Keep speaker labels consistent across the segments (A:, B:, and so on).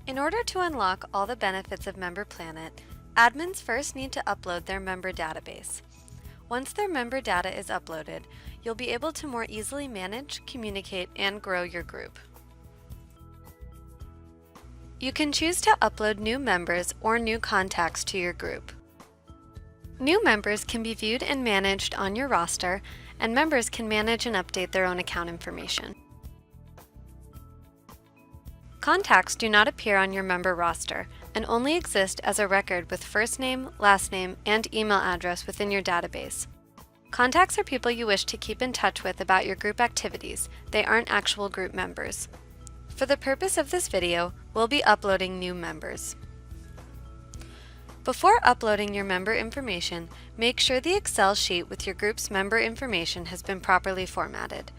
A: In order to unlock all the benefits of memberplanet, admins first need to upload their member database. Once their member data is uploaded, you'll be able to more easily manage, communicate, and grow your group. You can choose to upload new members or new contacts to your group. New members can be viewed and managed on your roster, and members can manage and update their own account information. Contacts do not appear on your member roster and only exist as a record with first name, last name, and email address within your database. Contacts are people you wish to keep in touch with about your group activities. They aren't actual group members. For the purpose of this video, we'll be uploading new members. Before uploading your member information, make sure the Excel sheet with your group's member information has been properly formatted.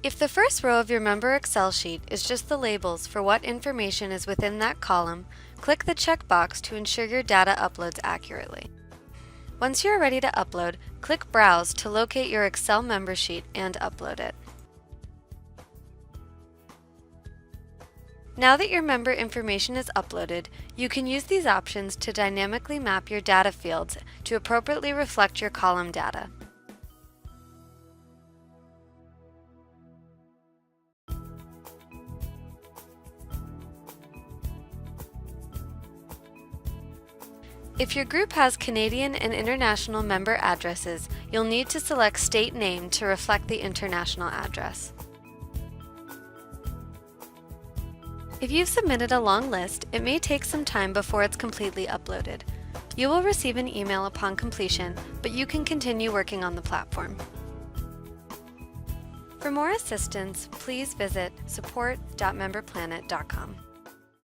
A: If the first row of your member Excel sheet is just the labels for what information is within that column, click the checkbox to ensure your data uploads accurately. Once you are ready to upload, click Browse to locate your Excel member sheet and upload it. Now that your member information is uploaded, you can use these options to dynamically map your data fields to appropriately reflect your column data. If your group has Canadian and international member addresses, you'll need to select State Name to reflect the international address. If you've submitted a long list, it may take some time before it's completely uploaded. You will receive an email upon completion, but you can continue working on the platform. For more assistance, please visit support.memberplanet.com.